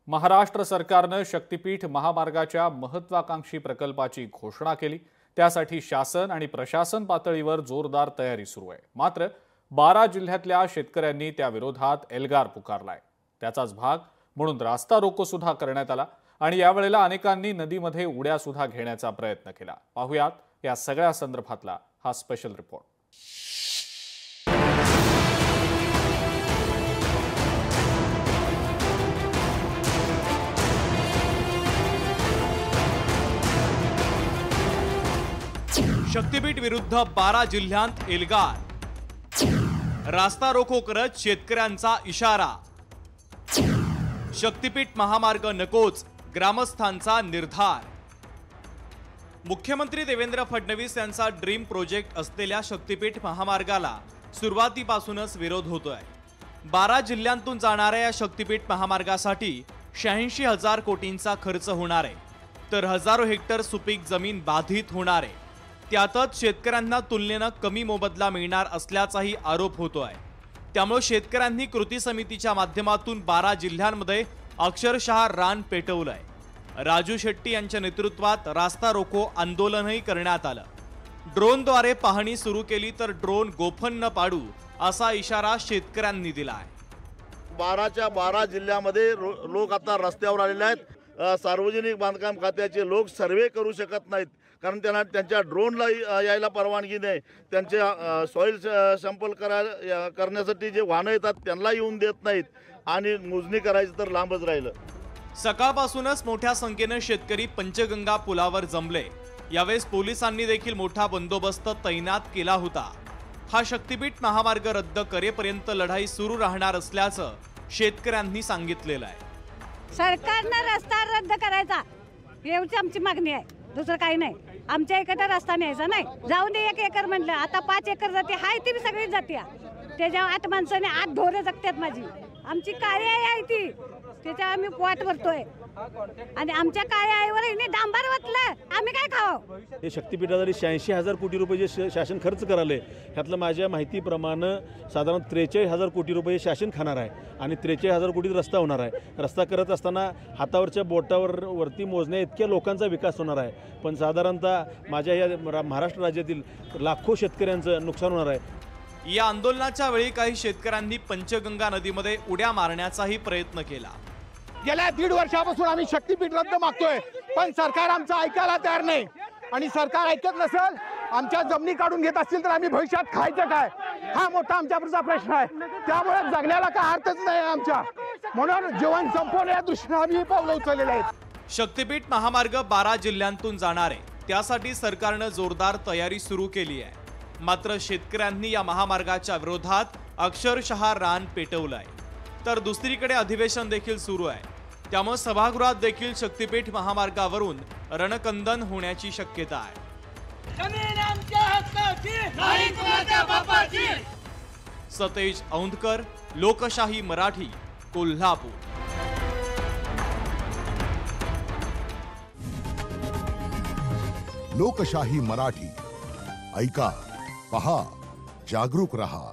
महाराष्ट्र सरकारने शक्तीपीठ महामार्गाच्या महत्त्वाकांक्षी प्रकल्पाची घोषणा केली। त्यासाठी शासन आणि प्रशासन पातळीवर जोरदार तयारी सुरू आहे। मात्र 12 जिल्ह्यातल्या शेतकऱ्यांनी त्या विरोधात एल्गार पुकारलाय। त्याचाच भाग म्हणून रास्ता रोको सुद्धा करण्यात आला आणि यावेळेला अनेकांनी नदीमध्ये उड्या सुद्धा घेण्याचा प्रयत्न केला। पाहूयात या सगळ्या संदर्भातला हा स्पेशल रिपोर्ट। शक्तीपीठ विरुद्ध 12 जिल्ह्यांत एल्गार, रास्ता रोको करत शेतकऱ्यांचा इशारा। शक्तीपीठ महामार्ग नकोच, ग्रामस्थांचा निर्धार। मुख्यमंत्री देवेंद्र फडणवीस यांचा ड्रीम प्रोजेक्ट असलेल्या शक्तीपीठ महामार्गाला सुरुवातीपासूनच विरोध होतोय। 12 जिल्ह्यांतून जाणाऱ्या या शक्तीपीठ महामार्गासाठी 86,000 कोटींचा खर्च होणार आहे, तर हजारो हेक्टर सुपीक जमीन बाधित होणार आहे। त्यातच शेतकऱ्यांना तुलनेनं कमी मोबदला मिळणार असल्याचाही आरोप होतोय। त्यामुळे शेतकऱ्यांनी कृती समितीच्या माध्यमातून 12 जिल्ह्यांमध्ये अक्षरशः रान पेटवलंय। राजू शेट्टी यांच्या नेतृत्वात रास्ता रोको आंदोलनही करण्यात आलं। ड्रोनद्वारे पाहणी सुरू केली तर ड्रोन गोफन न पाडू असा इशारा शेतकऱ्यांनी दिलाय। 12च्या 12 जिल्ह्यामध्ये लोक आता रस्त्यावर आलेले आहेत। सार्वजनिक बांधकाम खात्याचे लोक सर्वे करू शकत नाहीत, कारण त्यांना त्यांच्या ड्रोनला यायला परवानगी नाही। त्यांचे सॉइल सॅम्पल करण्यासाठी जे वाहनं येतात त्यांना येऊन देत नाहीत आणि मोजणी करायचं तर लांबच राहिलं। सकाळपासूनच मोठ्या संख्येने शेतकरी पंचगंगा पुलावर जमले। यावेळेस पोलिसांनी देखील मोठा बंदोबस्त तैनात केला होता। हा शक्तीपीठ महामार्ग रद्द करेपर्यंत लढाई सुरू राहणार असल्याचं शेतकऱ्यांनी सांगितलेलं आहे। सरकारने रस्ता रद्द करायचा एवढीच आमची मागणी आहे, दुसरं काही नाही। आमच्या इकडे रस्ता न्यायचा नाही, जाऊन दे 1 एकर म्हणलं, आता 5 एकर जाते हाय ती सगळी जाते। त्याच्यावर 8 माणसाने 8 ढोरं जगतात माझी। आमची काळी आई आहे ती, त्याच्यावर आम्ही पोट भरतोय आणि आमच्या काळ्या आईवर हिने डांबर वतलं, आम्ही काय खावं? हे शक्तीपीठासाठी 86,000 कोटी रुपये जे शासन खर्च कराले, ह्यातलं माझ्या माहितीप्रमाणे साधारण 43,000 कोटी रुपये शासन खाणार आहे आणि 43,000 कोटी रस्ता होणार आहे। रस्ता करत असताना हातावरच्या बोटावर वरती मोजण्या इतक्या लोकांचा विकास होणार आहे, पण साधारणतः माझ्या या महाराष्ट्र राज्यातील लाखो शेतकऱ्यांचं नुकसान होणार आहे। या आंदोलनाच्या वेळी काही शेतकऱ्यांनी पंचगंगा नदीमध्ये उड्या मारण्याचाही प्रयत्न केला। गेल्या 1.5 वर्षापासून आम्ही शक्तीपीठ रद्द मागतोय, पण सरकार आमचं ऐकायला तयार नाही आणि सरकार ऐकत नसेल, आमच्या जमिनी काढून घेत असतील तर आम्ही भविष्यात खायचं काय, हा मोठा आमच्यापुढचा प्रश्न आहे। त्यामुळे जगण्याला काय अर्थच नाही आमच्या, म्हणून जीवन संपवण्याच्या दृष्टीने आम्ही पावलं उचललेले आहेत। शक्तीपीठ महामार्ग 12 जिल्ह्यांतून जाणार आहे, त्यासाठी सरकारनं जोरदार तयारी सुरू केली आहे। मात्र शेतकऱ्यांनी या महामार्गाच्या विरोधात अक्षरशः रान पेटवलंय, तर दुसरीकडे अधिवेशन देखील सुरू आहे। त्यामुळे सभागृहात देखील शक्तीपीठ महामार्गावरून रणकंदन होण्याची शक्यता आहे। सतेज औंधकर, लोकशाही मराठी, कोल्हापूर। लोकशाही मराठी, ऐका, पहा, जागरूक रहा।